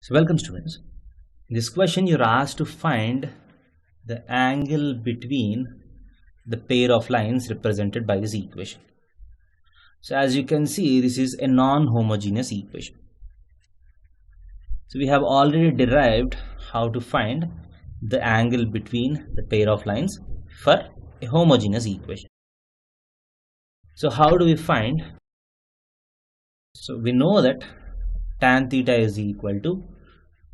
So welcome students. In this question you're asked to find the angle between the pair of lines represented by this equation. So as you can see, this is a non-homogeneous equation. So we have already derived how to find the angle between the pair of lines for a homogeneous equation. So how do we find? So we know that tan theta is equal to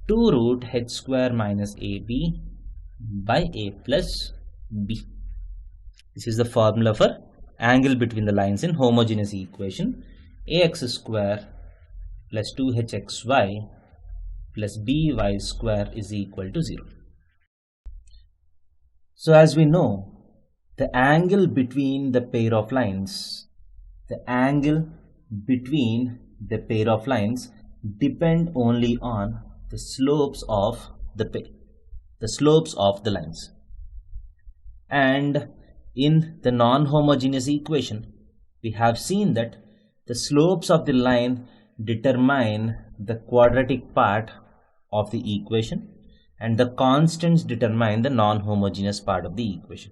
2 root h square minus ab by a plus b. This is the formula for angle between the lines in homogeneous equation. Ax square plus 2hxy plus by square is equal to 0. So as we know, the angle between the pair of lines, depend only on the slopes of the lines. And in the non-homogeneous equation, we have seen that the slopes of the line determine the quadratic part of the equation and the constants determine the non-homogeneous part of the equation,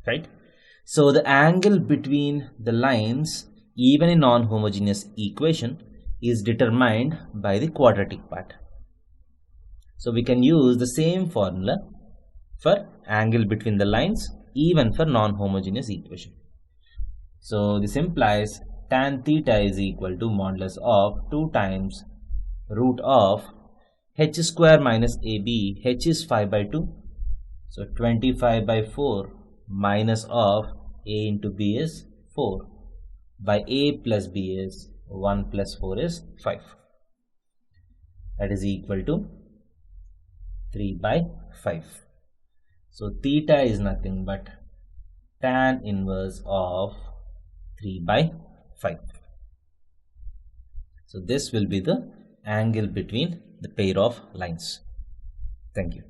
right? So the angle between the lines, even in non-homogeneous equation, is determined by the quadratic part. So we can use the same formula for angle between the lines even for non-homogeneous equation. So this implies tan theta is equal to modulus of 2 times root of h square minus ab. H is 5 by 2, so 25 by 4 minus of a into b is 4 by a plus b is 1 plus 4 is 5. That is equal to 3 by 5. So theta is nothing but tan inverse of 3 by 5. So this will be the angle between the pair of lines. Thank you.